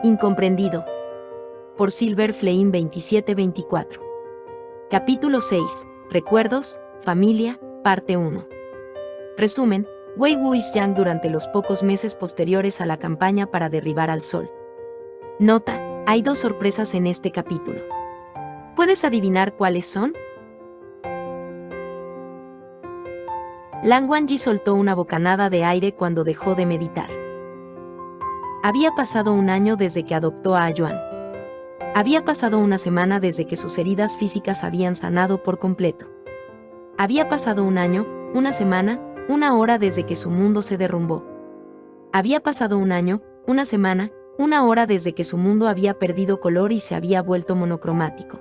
Incomprendido. Por Silver Flame 2724. Capítulo 6. Recuerdos, familia, parte 1. Resumen: Wei Wuxian durante los pocos meses posteriores a la campaña para derribar al sol. Nota: hay dos sorpresas en este capítulo. ¿Puedes adivinar cuáles son? Lan Wangji soltó una bocanada de aire cuando dejó de meditar. Había pasado un año desde que adoptó a Yuan. Había pasado una semana desde que sus heridas físicas habían sanado por completo. Había pasado un año, una semana, una hora desde que su mundo se derrumbó. Había pasado un año, una semana, una hora desde que su mundo había perdido color y se había vuelto monocromático.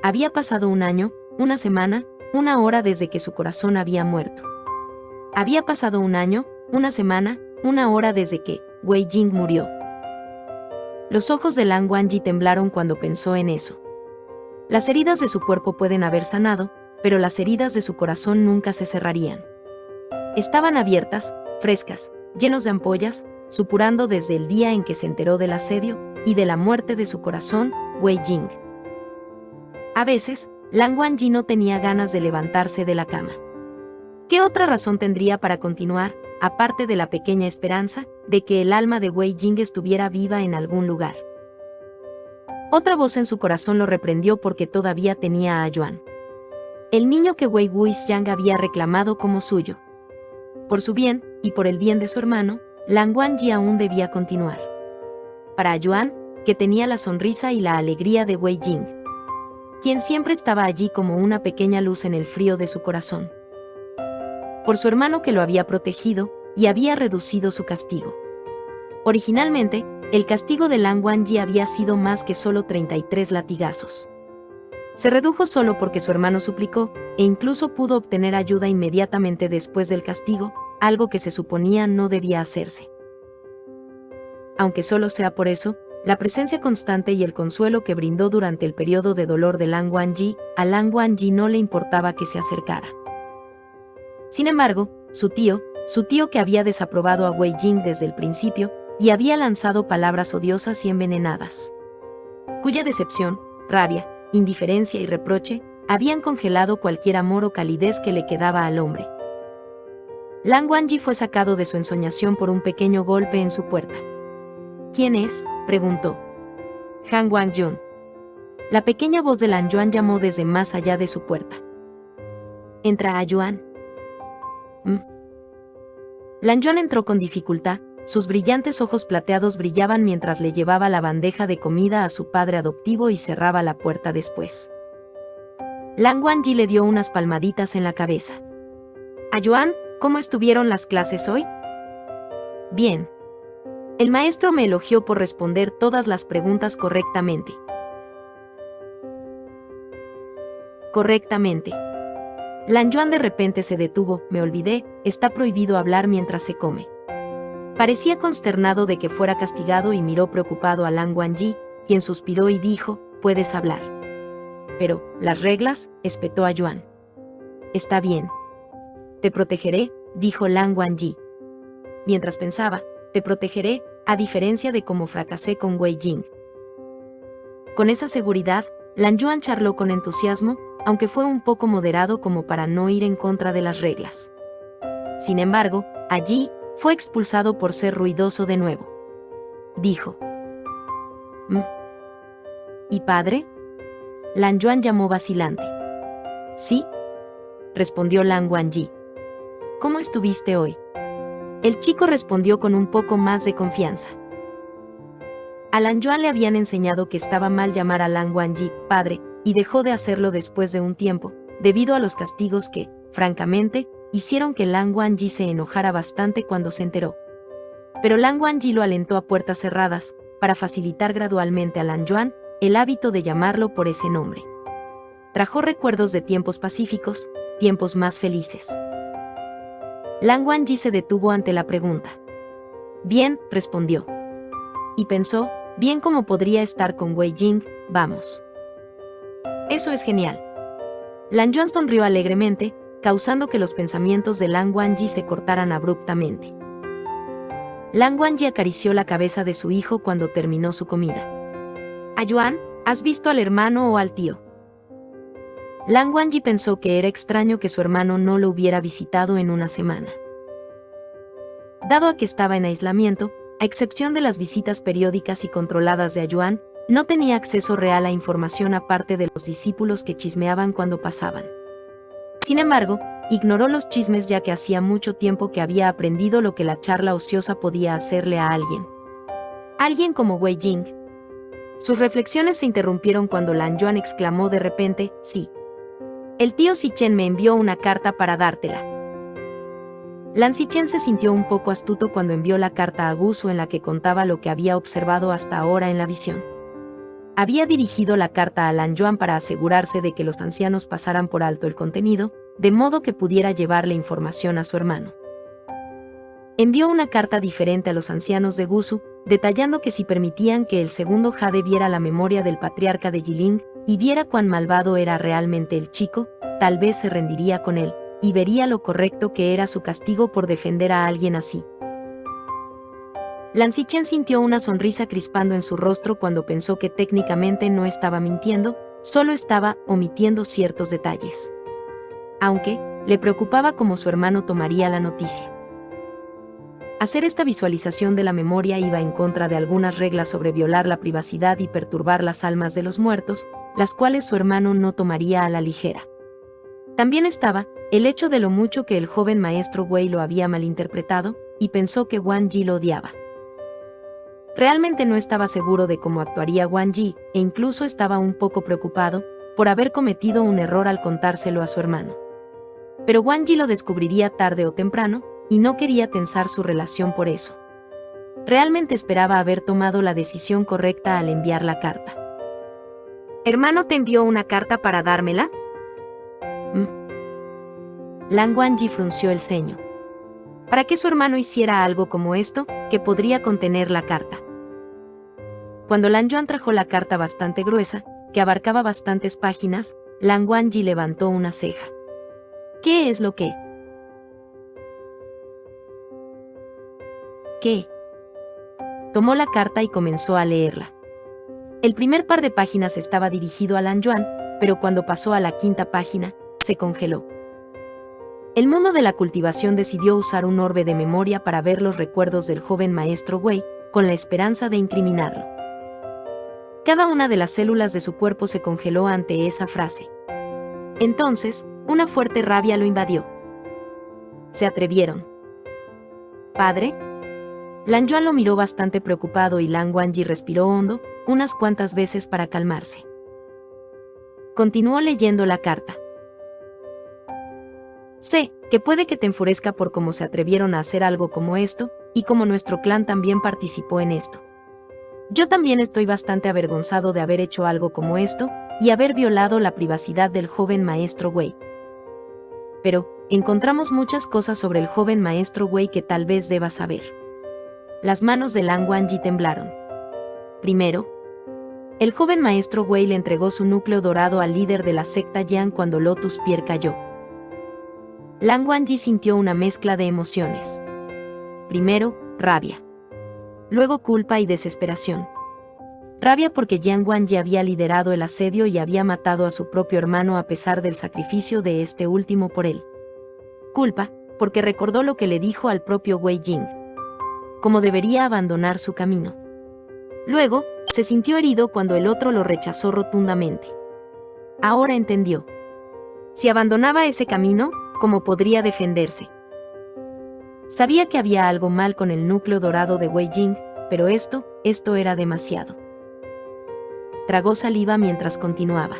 Había pasado un año, una semana, una hora desde que su corazón había muerto. Había pasado un año, una semana, una hora desde que Wei Jing murió. Los ojos de Lan Wangji temblaron cuando pensó en eso. Las heridas de su cuerpo pueden haber sanado, pero las heridas de su corazón nunca se cerrarían. Estaban abiertas, frescas, llenos de ampollas, supurando desde el día en que se enteró del asedio y de la muerte de su corazón, Wei Jing. A veces, Lan Wangji no tenía ganas de levantarse de la cama. ¿Qué otra razón tendría para continuar, aparte de la pequeña esperanza de que el alma de Wei Jing estuviera viva en algún lugar? Otra voz en su corazón lo reprendió porque todavía tenía a Yuan, el niño que Wei Wuxian había reclamado como suyo. Por su bien, y por el bien de su hermano, Lan Wangji aún debía continuar. Para Yuan, que tenía la sonrisa y la alegría de Wei Jing, quien siempre estaba allí como una pequeña luz en el frío de su corazón. Por su hermano que lo había protegido y había reducido su castigo. Originalmente, el castigo de Lan Wangji había sido más que solo 33 latigazos. Se redujo solo porque su hermano suplicó, e incluso pudo obtener ayuda inmediatamente después del castigo, algo que se suponía no debía hacerse. Aunque solo sea por eso, la presencia constante y el consuelo que brindó durante el periodo de dolor de Lan Wangji, a Lan Wangji no le importaba que se acercara. Sin embargo, su tío que había desaprobado a Wei Jing desde el principio, y había lanzado palabras odiosas y envenenadas, cuya decepción, rabia, indiferencia y reproche habían congelado cualquier amor o calidez que le quedaba al hombre. Lan Wangji fue sacado de su ensoñación por un pequeño golpe en su puerta. ¿Quién es?, preguntó. Han Wangyun. La pequeña voz de Lan Yuan llamó desde más allá de su puerta. Entra a Yuan. Lan Yuan entró con dificultad, sus brillantes ojos plateados brillaban mientras le llevaba la bandeja de comida a su padre adoptivo y cerraba la puerta después. Lan Wangji le dio unas palmaditas en la cabeza. ¿A Yuan, cómo estuvieron las clases hoy? Bien. El maestro me elogió por responder todas las preguntas correctamente. Correctamente. Lan Yuan de repente se detuvo. Me olvidé, está prohibido hablar mientras se come. Parecía consternado de que fuera castigado y miró preocupado a Lan Wangji, quien suspiró y dijo, puedes hablar. Pero, las reglas, espetó a Yuan. Está bien. Te protegeré, dijo Lan Wangji. Mientras pensaba, te protegeré, a diferencia de cómo fracasé con Wei Jing. Con esa seguridad, Lan Yuan charló con entusiasmo, aunque fue un poco moderado como para no ir en contra de las reglas. Sin embargo, allí, fue expulsado por ser ruidoso de nuevo. Dijo. ¿Y padre? Lan Yuan llamó vacilante. Sí, respondió Lan Wangji. ¿Cómo estuviste hoy? El chico respondió con un poco más de confianza. A Lan Yuan le habían enseñado que estaba mal llamar a Lan Wangji padre, y dejó de hacerlo después de un tiempo, debido a los castigos que, francamente, hicieron que Lan Wangji se enojara bastante cuando se enteró. Pero Lan Wangji lo alentó a puertas cerradas, para facilitar gradualmente a Lan Yuan el hábito de llamarlo por ese nombre. Trajo recuerdos de tiempos pacíficos, tiempos más felices. Lan Wangji se detuvo ante la pregunta. Bien, respondió. Y pensó, bien cómo podría estar con Wei Jing, vamos. Eso es genial. Lan Yuan sonrió alegremente, causando que los pensamientos de Lan Wangji se cortaran abruptamente. Lang Wangji acarició la cabeza de su hijo cuando terminó su comida. «Ayuan, ¿has visto al hermano o al tío?» Lang Wangji pensó que era extraño que su hermano no lo hubiera visitado en una semana. Dado a que estaba en aislamiento, a excepción de las visitas periódicas y controladas de Ayuan, no tenía acceso real a información aparte de los discípulos que chismeaban cuando pasaban. Sin embargo, ignoró los chismes ya que hacía mucho tiempo que había aprendido lo que la charla ociosa podía hacerle a alguien. Alguien como Wei Jing. Sus reflexiones se interrumpieron cuando Lan Yuan exclamó de repente, «Sí. El tío Sichen me envió una carta para dártela». Lan Sichen se sintió un poco astuto cuando envió la carta a Gusu en la que contaba lo que había observado hasta ahora en la visión. Había dirigido la carta a Lan Yuan para asegurarse de que los ancianos pasaran por alto el contenido, de modo que pudiera llevarle información a su hermano. Envió una carta diferente a los ancianos de Gusu, detallando que si permitían que el segundo jade viera la memoria del patriarca de Yiling y viera cuán malvado era realmente el chico, tal vez se rendiría con él, y vería lo correcto que era su castigo por defender a alguien así. Lan Sichen sintió una sonrisa crispando en su rostro cuando pensó que técnicamente no estaba mintiendo, solo estaba omitiendo ciertos detalles. Aunque, le preocupaba cómo su hermano tomaría la noticia. Hacer esta visualización de la memoria iba en contra de algunas reglas sobre violar la privacidad y perturbar las almas de los muertos, las cuales su hermano no tomaría a la ligera. También estaba el hecho de lo mucho que el joven maestro Wei lo había malinterpretado, y pensó que Wang Yi lo odiaba. Realmente no estaba seguro de cómo actuaría Wang Yi, e incluso estaba un poco preocupado por haber cometido un error al contárselo a su hermano. Pero Wang Yi lo descubriría tarde o temprano, y no quería tensar su relación por eso. Realmente esperaba haber tomado la decisión correcta al enviar la carta. ¿Hermano te envió una carta para dármela? Lan Wangji frunció el ceño. ¿Para qué su hermano hiciera algo como esto, que podría contener la carta? Cuando Lan Yuan trajo la carta bastante gruesa, que abarcaba bastantes páginas, Lan Wangji levantó una ceja. ¿Qué es lo que? ¿Qué? Tomó la carta y comenzó a leerla. El primer par de páginas estaba dirigido a Lan Yuan, pero cuando pasó a la quinta página, se congeló. El mundo de la cultivación decidió usar un orbe de memoria para ver los recuerdos del joven maestro Wei, con la esperanza de incriminarlo. Cada una de las células de su cuerpo se congeló ante esa frase. Entonces, una fuerte rabia lo invadió. Se atrevieron. ¿Padre? Lan Yuan lo miró bastante preocupado y Lan Wangji respiró hondo, unas cuantas veces para calmarse. Continuó leyendo la carta. Sé que puede que te enfurezca por cómo se atrevieron a hacer algo como esto, y como nuestro clan también participó en esto. Yo también estoy bastante avergonzado de haber hecho algo como esto, y haber violado la privacidad del joven maestro Wei. Pero, encontramos muchas cosas sobre el joven maestro Wei que tal vez debas saber. Las manos de Lan Wangji temblaron. Primero, el joven maestro Wei le entregó su núcleo dorado al líder de la secta Yang cuando Lotus Pierre cayó. Lan Wangji sintió una mezcla de emociones. Primero, rabia. Luego culpa y desesperación. Rabia porque Jiang Wangji había liderado el asedio y había matado a su propio hermano a pesar del sacrificio de este último por él. Culpa, porque recordó lo que le dijo al propio Wei Jing. Cómo debería abandonar su camino. Luego, se sintió herido cuando el otro lo rechazó rotundamente. Ahora entendió. Si abandonaba ese camino, ¿cómo podría defenderse? Sabía que había algo mal con el núcleo dorado de Wei Jing, pero esto era demasiado. Tragó saliva mientras continuaba.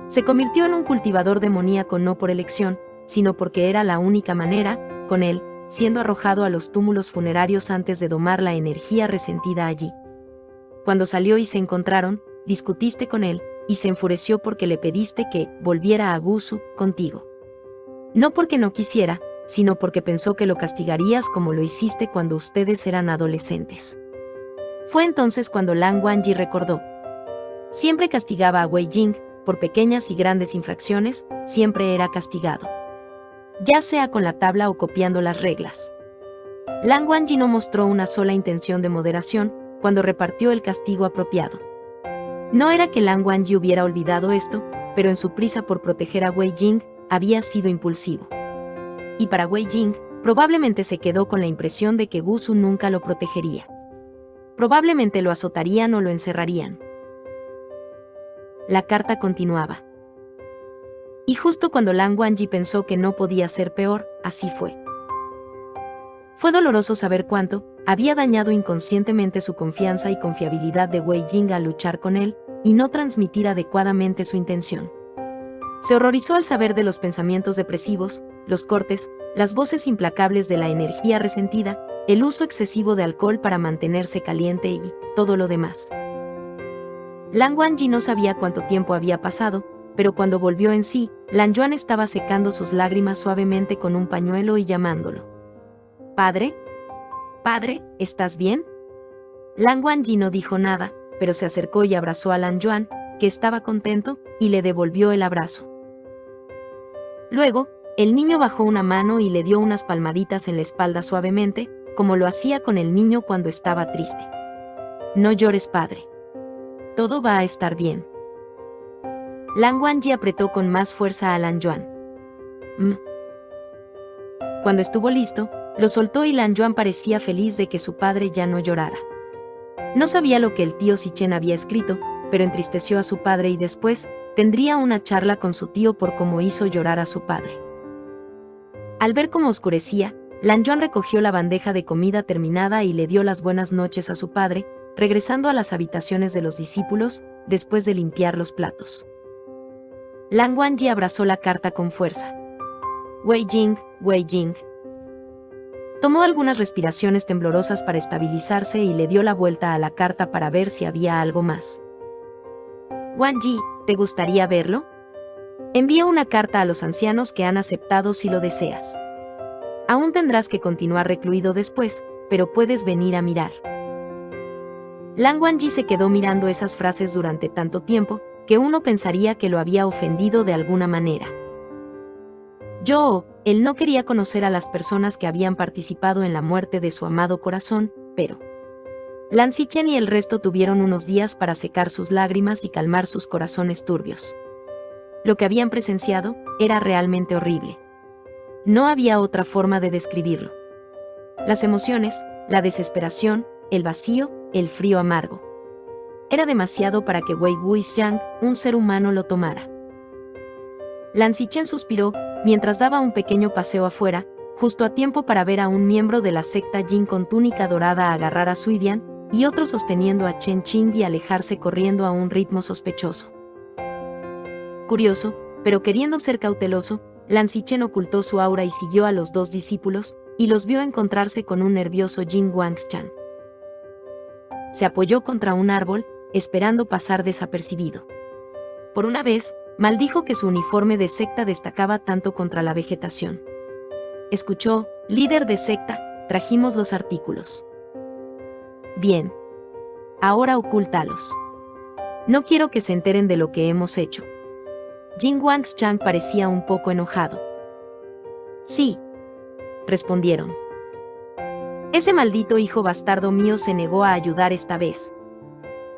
Se convirtió en un cultivador demoníaco no por elección, sino porque era la única manera, con él, siendo arrojado a los túmulos funerarios antes de domar la energía resentida allí. Cuando salió y se encontraron, discutiste con él, y se enfureció porque le pediste que volviera a Gusu contigo. No porque no quisiera, sino porque pensó que lo castigarías como lo hiciste cuando ustedes eran adolescentes. Fue entonces cuando Lan Wangji recordó. Siempre castigaba a Wei Jing, por pequeñas y grandes infracciones, siempre era castigado. Ya sea con la tabla o copiando las reglas. Lan Wangji no mostró una sola intención de moderación cuando repartió el castigo apropiado. No era que Lan Wangji hubiera olvidado esto, pero en su prisa por proteger a Wei Jing, había sido impulsivo. Y para Wei Jing, probablemente se quedó con la impresión de que Gusu nunca lo protegería. Probablemente lo azotarían o lo encerrarían. La carta continuaba. Y justo cuando Lan Wangji pensó que no podía ser peor, así fue. Fue doloroso saber cuánto había dañado inconscientemente su confianza y confiabilidad de Wei Jing al luchar con él y no transmitir adecuadamente su intención. Se horrorizó al saber de los pensamientos depresivos, los cortes, las voces implacables de la energía resentida, el uso excesivo de alcohol para mantenerse caliente y todo lo demás. Lan Wangji no sabía cuánto tiempo había pasado, pero cuando volvió en sí, Lan Yuan estaba secando sus lágrimas suavemente con un pañuelo y llamándolo. «¿Padre? ¿Padre, estás bien?» Lan Wangji no dijo nada, pero se acercó y abrazó a Lan Yuan, que estaba contento, y le devolvió el abrazo. Luego, el niño bajó una mano y le dio unas palmaditas en la espalda suavemente, como lo hacía con el niño cuando estaba triste. «No llores, padre. Todo va a estar bien». Lan Wangji apretó con más fuerza a Lan Yuan. Cuando estuvo listo, lo soltó y Lan Yuan parecía feliz de que su padre ya no llorara. No sabía lo que el tío Sichen había escrito, pero entristeció a su padre y después tendría una charla con su tío por cómo hizo llorar a su padre. Al ver cómo oscurecía, Lan Yuan recogió la bandeja de comida terminada y le dio las buenas noches a su padre, regresando a las habitaciones de los discípulos, después de limpiar los platos. Lan Wangji abrazó la carta con fuerza. Wei Jing, Wei Jing. Tomó algunas respiraciones temblorosas para estabilizarse y le dio la vuelta a la carta para ver si había algo más. Wangji, ¿te gustaría verlo? Envía una carta a los ancianos que han aceptado si lo deseas. Aún tendrás que continuar recluido después, pero puedes venir a mirar. Lan Wangji se quedó mirando esas frases durante tanto tiempo, que uno pensaría que lo había ofendido de alguna manera. Él no quería conocer a las personas que habían participado en la muerte de su amado corazón, pero Lan Xichen y el resto tuvieron unos días para secar sus lágrimas y calmar sus corazones turbios. Lo que habían presenciado era realmente horrible. No había otra forma de describirlo. Las emociones, la desesperación, el vacío, el frío amargo. Era demasiado para que Wei Wuxiang, un ser humano, lo tomara. Lan Xichen suspiró mientras daba un pequeño paseo afuera, justo a tiempo para ver a un miembro de la secta Jin con túnica dorada agarrar a Suibian y otro sosteniendo a Chen Qing y alejarse corriendo a un ritmo sospechoso. Curioso, pero queriendo ser cauteloso, Lan Xichen ocultó su aura y siguió a los dos discípulos, y los vio encontrarse con un nervioso Jin Wangchan. Se apoyó contra un árbol, esperando pasar desapercibido. Por una vez, maldijo que su uniforme de secta destacaba tanto contra la vegetación. Escuchó, líder de secta, trajimos los artículos. Bien. Ahora ocúltalos. No quiero que se enteren de lo que hemos hecho. Jin Wangchang parecía un poco enojado. Sí, respondieron. Ese maldito hijo bastardo mío se negó a ayudar esta vez.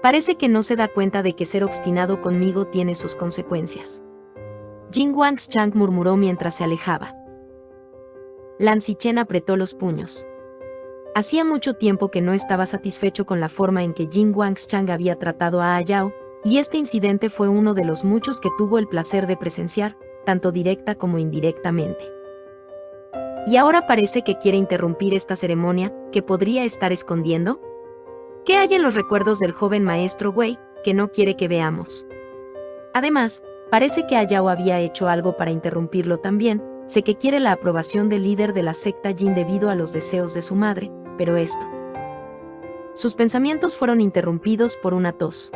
Parece que no se da cuenta de que ser obstinado conmigo tiene sus consecuencias. Jin Wangchang murmuró mientras se alejaba. Lan Xichen apretó los puños. Hacía mucho tiempo que no estaba satisfecho con la forma en que Jin Wangchang había tratado a Ayao, y este incidente fue uno de los muchos que tuvo el placer de presenciar, tanto directa como indirectamente. ¿Y ahora parece que quiere interrumpir esta ceremonia, que podría estar escondiendo? ¿Qué hay en los recuerdos del joven maestro Wei, que no quiere que veamos? Además, parece que Ayao había hecho algo para interrumpirlo también. Sé que quiere la aprobación del líder de la secta Jin debido a los deseos de su madre, pero esto... Sus pensamientos fueron interrumpidos por una tos.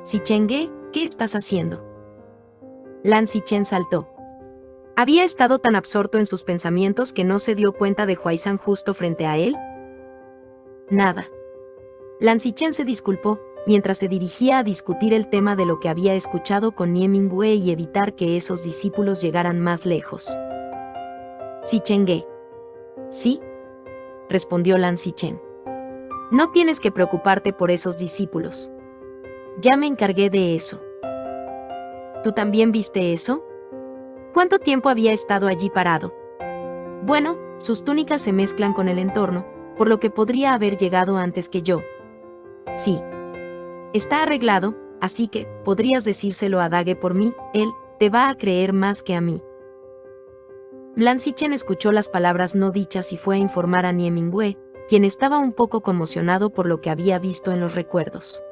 Xichenge, ¿qué estás haciendo? Lan Xichen saltó. ¿Había estado tan absorto en sus pensamientos que no se dio cuenta de Huaizan justo frente a él? Nada. Lan Xichen se disculpó, mientras se dirigía a discutir el tema de lo que había escuchado con Nie Mingwei y evitar que esos discípulos llegaran más lejos. Xichenge. ¿Sí? respondió Lan Zichen. No tienes que preocuparte por esos discípulos. Ya me encargué de eso. ¿Tú también viste eso? ¿Cuánto tiempo había estado allí parado? Bueno, sus túnicas se mezclan con el entorno, por lo que podría haber llegado antes que yo. Sí. Está arreglado, así que podrías decírselo a Dage por mí, él te va a creer más que a mí. Lan Zichen escuchó las palabras no dichas y fue a informar a Nie Minghue, quien estaba un poco conmocionado por lo que había visto en los recuerdos.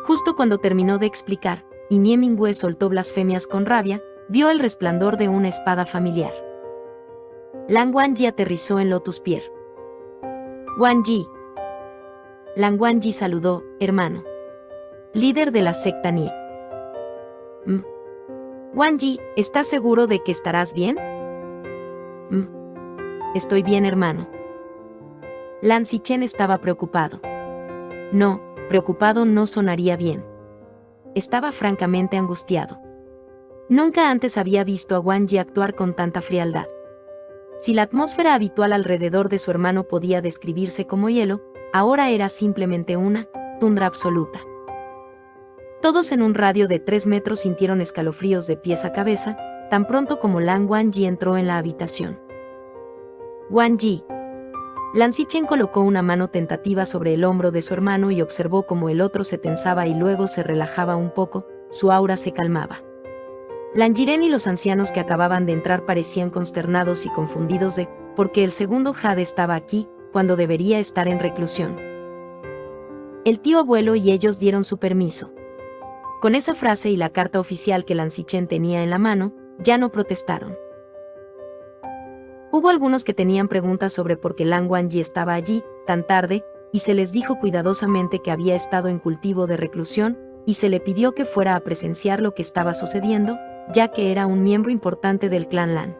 Justo cuando terminó de explicar, y Nie Minghue soltó blasfemias con rabia, vio el resplandor de una espada familiar. Lan Wangji aterrizó en Lotus Pier. Wangji. Lan Wangji saludó, hermano. Líder de la secta Nie. Wangji, ¿estás seguro de que estarás bien? Estoy bien, hermano. Lan Zichen estaba preocupado. No, preocupado no sonaría bien. Estaba francamente angustiado. Nunca antes había visto a Wangji actuar con tanta frialdad. Si la atmósfera habitual alrededor de su hermano podía describirse como hielo, ahora era simplemente una tundra absoluta. Todos en un radio de 3 metros sintieron escalofríos de pies a cabeza, tan pronto como Lan Wangji entró en la habitación. Wangji. Lan Zichen colocó una mano tentativa sobre el hombro de su hermano y observó cómo el otro se tensaba y luego se relajaba un poco, su aura se calmaba. Lan Jiren y los ancianos que acababan de entrar parecían consternados y confundidos de por qué el segundo Jade estaba aquí, cuando debería estar en reclusión. El tío abuelo y ellos dieron su permiso. Con esa frase y la carta oficial que Lan Zichen tenía en la mano, ya no protestaron. Hubo algunos que tenían preguntas sobre por qué Lan Wangji estaba allí, tan tarde, y se les dijo cuidadosamente que había estado en cultivo de reclusión, y se le pidió que fuera a presenciar lo que estaba sucediendo, ya que era un miembro importante del clan Lan.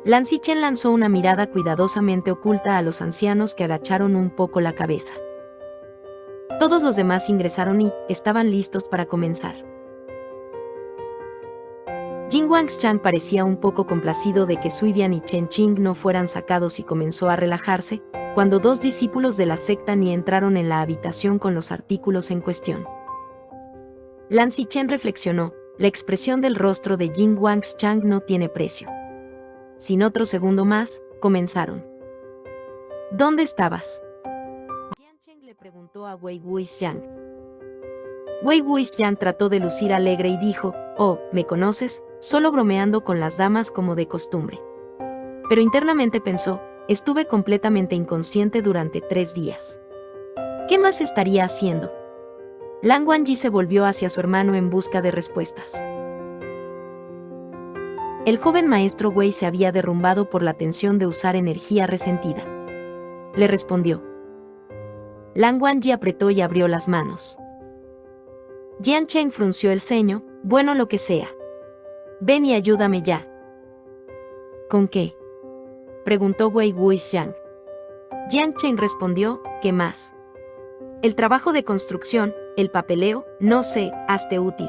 Lan Zichen lanzó una mirada cuidadosamente oculta a los ancianos que agacharon un poco la cabeza. Todos los demás ingresaron y estaban listos para comenzar. Jin Wangchang parecía un poco complacido de que Suibian y Chen Qing no fueran sacados y comenzó a relajarse, cuando 2 discípulos de la secta Ni entraron en la habitación con los artículos en cuestión. Lan Zichen reflexionó, la expresión del rostro de Jin Wangchang no tiene precio. Sin otro segundo más, comenzaron. ¿Dónde estabas? Jian Cheng le preguntó a Wei Wuxiang. Wei Wuxiang trató de lucir alegre y dijo, oh, ¿me conoces? Solo bromeando con las damas como de costumbre. Pero internamente pensó, estuve completamente inconsciente durante 3 días. ¿Qué más estaría haciendo? Lan Wangji se volvió hacia su hermano en busca de respuestas. El joven maestro Wei se había derrumbado por la tensión de usar energía resentida. Le respondió. Lan Wangji apretó y abrió las manos. Jian Cheng frunció el ceño, bueno lo que sea. Ven y ayúdame ya. ¿Con qué? Preguntó Wei Wuxiang. Jian Cheng respondió, ¿qué más? El trabajo de construcción, el papeleo, no sé, hazte útil.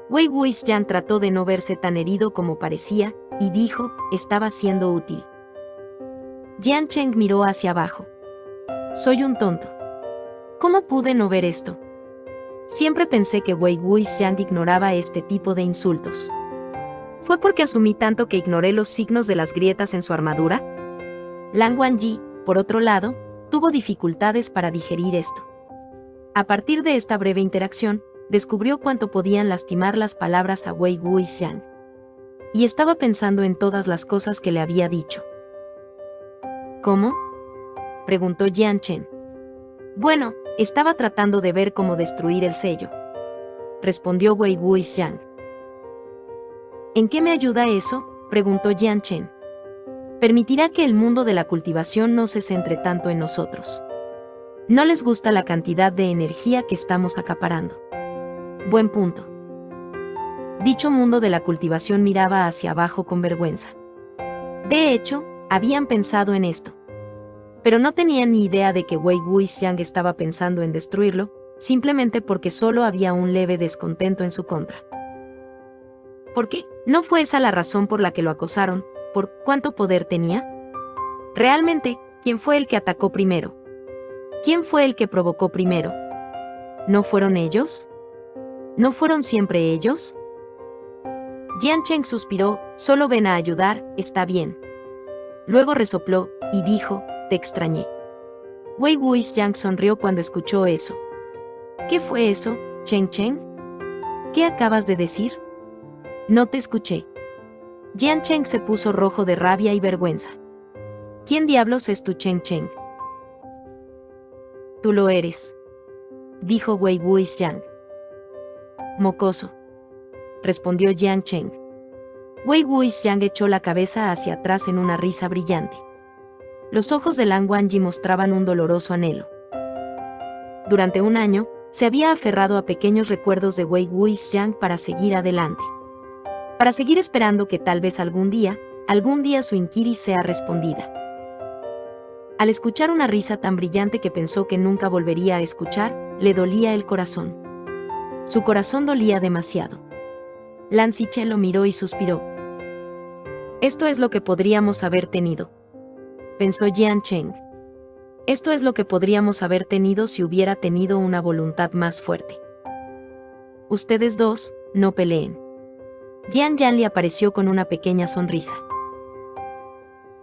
Wei Wuxiang trató de no verse tan herido como parecía, y dijo, estaba siendo útil. Jian Cheng miró hacia abajo. Soy un tonto. ¿Cómo pude no ver esto? Siempre pensé que Wei Wuxiang ignoraba este tipo de insultos. ¿Fue porque asumí tanto que ignoré los signos de las grietas en su armadura? Lan Wangji, por otro lado, tuvo dificultades para digerir esto. A partir de esta breve interacción, descubrió cuánto podían lastimar las palabras a Wei Wuxiang. Y estaba pensando en todas las cosas que le había dicho. ¿Cómo? Preguntó Jian Chen. Bueno, estaba tratando de ver cómo destruir el sello. Respondió Wei Wuxiang. ¿En qué me ayuda eso? Preguntó Jian Chen. Permitirá que el mundo de la cultivación no se centre tanto en nosotros. No les gusta la cantidad de energía que estamos acaparando. Buen punto. Dicho mundo de la cultivación miraba hacia abajo con vergüenza. De hecho, habían pensado en esto. Pero no tenían ni idea de que Wei Wuxiang estaba pensando en destruirlo, simplemente porque solo había un leve descontento en su contra. ¿Por qué? ¿No fue esa la razón por la que lo acosaron? ¿Por cuánto poder tenía? Realmente, ¿Quién fue el que atacó primero? ¿Quién fue el que provocó primero? ¿No fueron ellos? ¿No fueron siempre ellos? Jian Cheng suspiró, solo ven a ayudar, está bien. Luego resopló, y dijo, te extrañé. Wei Wuxiang sonrió cuando escuchó eso. ¿Qué fue eso, Cheng Cheng? ¿Qué acabas de decir? No te escuché. Jian Cheng se puso rojo de rabia y vergüenza. ¿Quién diablos es tu Cheng Cheng? Tú lo eres, dijo Wei Wuxiang. Mocoso, respondió Jian Cheng. Wei Wuxiang echó la cabeza hacia atrás en una risa brillante. Los ojos de Lan Wangji mostraban un doloroso anhelo. Durante un año, se había aferrado a pequeños recuerdos de Wei Wuxiang para seguir adelante. Para seguir esperando que tal vez algún día su inquiry sea respondida. Al escuchar una risa tan brillante que pensó que nunca volvería a escuchar, le dolía el corazón. Su corazón dolía demasiado. Lan Ziche lo miró y suspiró. Esto es lo que podríamos haber tenido, pensó Jian Cheng. Esto es lo que podríamos haber tenido si hubiera tenido una voluntad más fuerte. Ustedes dos, no peleen. Jian Yan le apareció con una pequeña sonrisa.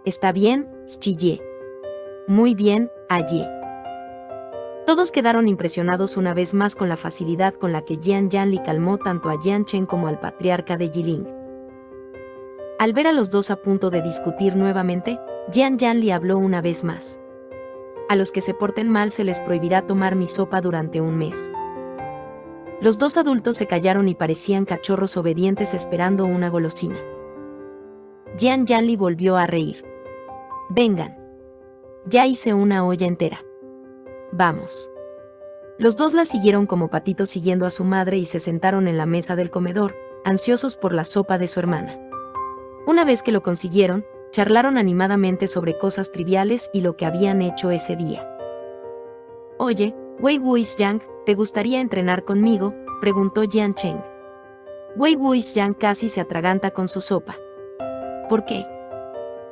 Está bien, Zhiye. Muy bien, Aye. Todos quedaron impresionados una vez más con la facilidad con la que Jian Yan Li calmó tanto a Jian Cheng como al patriarca de Yiling. Al ver a los dos a punto de discutir nuevamente, Jian Yan Li habló una vez más. A los que se porten mal se les prohibirá tomar mi sopa durante un mes. Los dos adultos se callaron y parecían cachorros obedientes esperando una golosina. Jian Yan Li volvió a reír. Vengan. Ya hice una olla entera. Vamos. Los dos la siguieron como patitos siguiendo a su madre y se sentaron en la mesa del comedor, ansiosos por la sopa de su hermana. Una vez que lo consiguieron, charlaron animadamente sobre cosas triviales y lo que habían hecho ese día. Oye, Wei Wuxiang, ¿te gustaría entrenar conmigo?, preguntó Jian Cheng. Wei Wuxiang casi se atraganta con su sopa. ¿Por qué?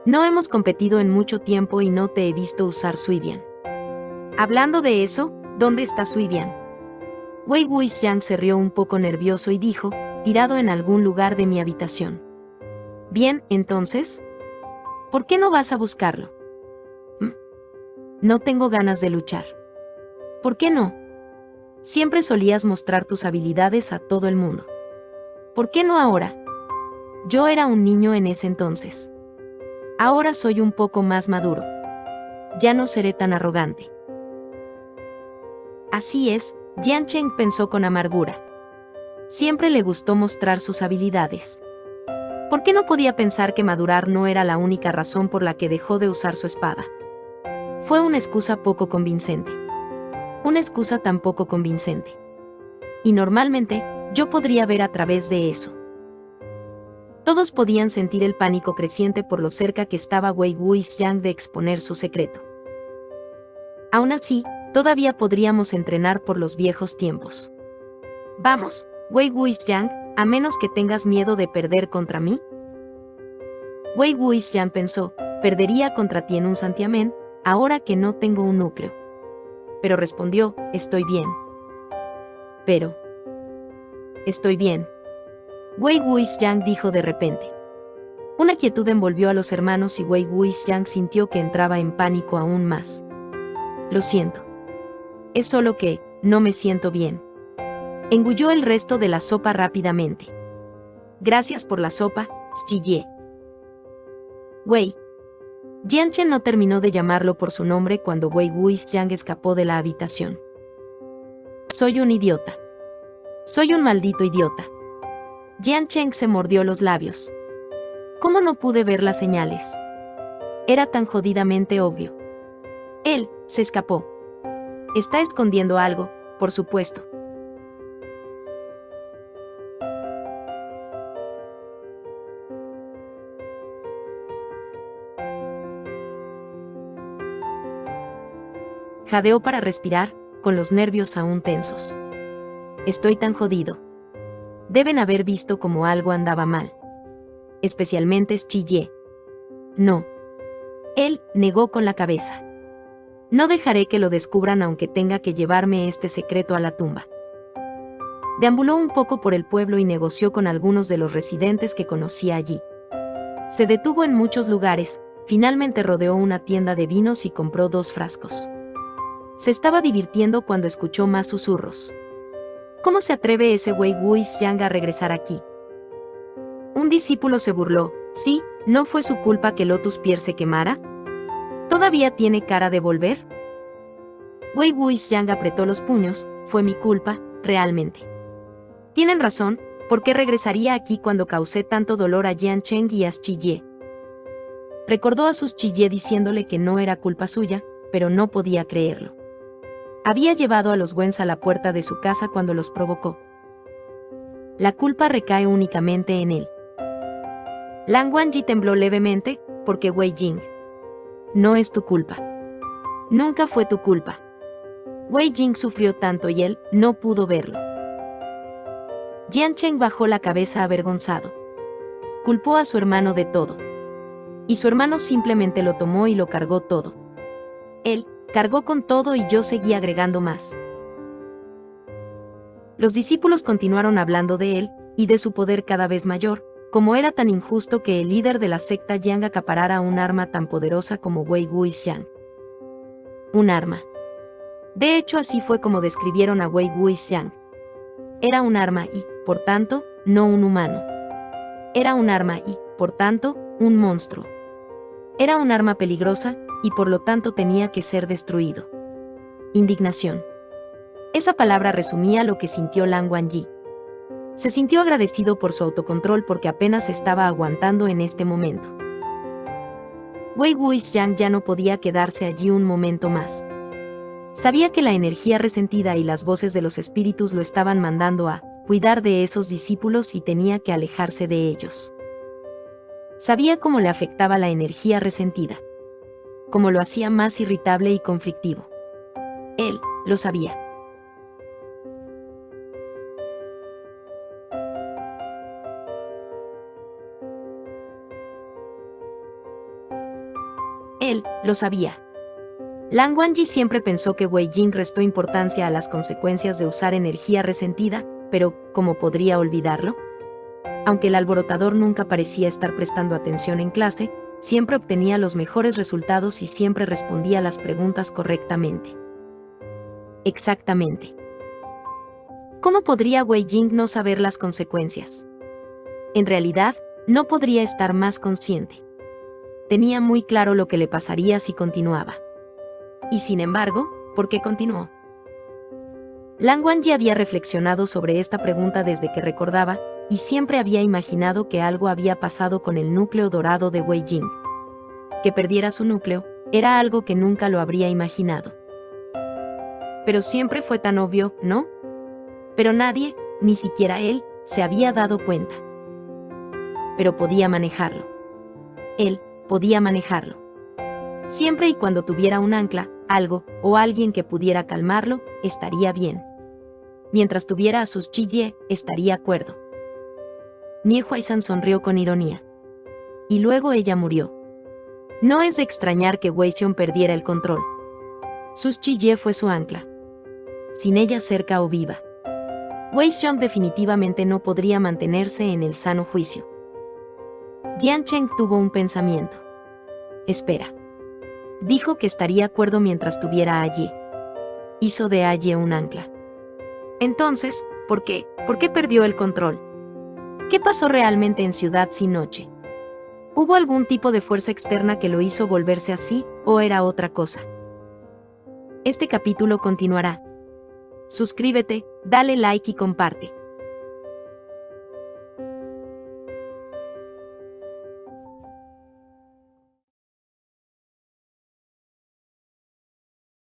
No hemos competido en mucho tiempo y no te he visto usar Suibian. Hablando de eso, ¿dónde está Suibian? Wei Wuxiang se rió un poco nervioso y dijo, tirado en algún lugar de mi habitación. Bien, entonces, ¿por qué no vas a buscarlo? No tengo ganas de luchar. ¿Por qué no? Siempre solías mostrar tus habilidades a todo el mundo. ¿Por qué no ahora? Yo era un niño en ese entonces. Ahora soy un poco más maduro. Ya no seré tan arrogante. Así es, Jian Cheng pensó con amargura. Siempre le gustó mostrar sus habilidades. ¿Por qué no podía pensar que madurar no era la única razón por la que dejó de usar su espada? Fue una excusa poco convincente. Una excusa tan poco convincente. Y normalmente, yo podría ver a través de eso. Todos podían sentir el pánico creciente por lo cerca que estaba Wei Wuxiang de exponer su secreto. Aún así, todavía podríamos entrenar por los viejos tiempos. Vamos, Wei Wuxiang, a menos que tengas miedo de perder contra mí. Wei Wuxiang pensó, perdería contra ti en un santiamén, ahora que no tengo un núcleo. Pero respondió, estoy bien. Pero. Estoy bien. Wei Wuxiang dijo de repente. Una quietud envolvió a los hermanos y Wei Wuxiang sintió que entraba en pánico aún más. Lo siento. Es solo que, no me siento bien. Engulló el resto de la sopa rápidamente. Gracias por la sopa, Zhiye. Wei. Jian Chen no terminó de llamarlo por su nombre cuando Wei Wuxiang escapó de la habitación. Soy un idiota. Soy un maldito idiota. Jian Cheng se mordió los labios. ¿Cómo no pude ver las señales? Era tan jodidamente obvio. Él se escapó. Está escondiendo algo, por supuesto. Jadeó para respirar, con los nervios aún tensos. Estoy tan jodido. Deben haber visto como algo andaba mal. Especialmente Zhiye. No. Él negó con la cabeza. No dejaré que lo descubran aunque tenga que llevarme este secreto a la tumba. Deambuló un poco por el pueblo y negoció con algunos de los residentes que conocía allí. Se detuvo en muchos lugares, finalmente rodeó una tienda de vinos y compró 2 frascos. Se estaba divirtiendo cuando escuchó más susurros. ¿Cómo se atreve ese Wei Wuxiang a regresar aquí? Un discípulo se burló. Sí, ¿no fue su culpa que Lotus Pier se quemara? ¿Todavía tiene cara de volver? Wei Wuxiang apretó los puños. Fue mi culpa, realmente. Tienen razón, ¿por qué regresaría aquí cuando causé tanto dolor a Jian Cheng y a Shi Ye? Recordó a sus Shi Ye diciéndole que no era culpa suya, pero no podía creerlo. Había llevado a los Wens a la puerta de su casa cuando los provocó. La culpa recae únicamente en él. Lan Wangji tembló levemente, porque Wei Jing. No es tu culpa. Nunca fue tu culpa. Wei Jing sufrió tanto y él no pudo verlo. Jian Cheng bajó la cabeza avergonzado. Culpó a su hermano de todo. Y su hermano simplemente lo tomó y lo cargó todo. Él cargó con todo y yo seguí agregando más. Los discípulos continuaron hablando de él, y de su poder cada vez mayor, como era tan injusto que el líder de la secta Yang acaparara un arma tan poderosa como Wei Wuxiang. Un arma. De hecho, así fue como describieron a Wei Wuxiang. Era un arma y, por tanto, no un humano. Era un arma y, por tanto, un monstruo. Era un arma peligrosa, y por lo tanto tenía que ser destruido. Indignación. Esa palabra resumía lo que sintió Lan Wangji. Se sintió agradecido por su autocontrol porque apenas estaba aguantando en este momento. Wei Wuxiang ya no podía quedarse allí un momento más. Sabía que la energía resentida y las voces de los espíritus lo estaban mandando a cuidar de esos discípulos y tenía que alejarse de ellos. Sabía cómo le afectaba la energía resentida, cómo lo hacía más irritable y conflictivo. Él lo sabía. Él lo sabía. Lan Wangji siempre pensó que Wei Jing restó importancia a las consecuencias de usar energía resentida, pero ¿cómo podría olvidarlo? Aunque el alborotador nunca parecía estar prestando atención en clase, siempre obtenía los mejores resultados y siempre respondía las preguntas correctamente. Exactamente. ¿Cómo podría Wei Jing no saber las consecuencias? En realidad, no podría estar más consciente. Tenía muy claro lo que le pasaría si continuaba. Y sin embargo, ¿por qué continuó? Lan Wangji había reflexionado sobre esta pregunta desde que recordaba, y siempre había imaginado que algo había pasado con el núcleo dorado de Wei Jing. Que perdiera su núcleo, era algo que nunca lo habría imaginado. Pero siempre fue tan obvio, ¿no? Pero nadie, ni siquiera él, se había dado cuenta. Pero podía manejarlo. Él podía manejarlo. Siempre y cuando tuviera un ancla, algo, o alguien que pudiera calmarlo, estaría bien. Mientras tuviera a sus Shi Ye, estaría cuerdo. Nie Huaizhan sonrió con ironía. Y luego ella murió. No es de extrañar que Wei Xiong perdiera el control. Sus Shi Ye fue su ancla. Sin ella cerca o viva, Wei Xiong definitivamente no podría mantenerse en el sano juicio. Jian Cheng tuvo un pensamiento. Espera. Dijo que estaría cuerdo mientras tuviera a Ye. Hizo de a Ye un ancla. Entonces, ¿por qué? ¿Por qué perdió el control? ¿Qué pasó realmente en Ciudad Sin Noche? ¿Hubo algún tipo de fuerza externa que lo hizo volverse así, o era otra cosa? Este capítulo continuará. Suscríbete, dale like y comparte.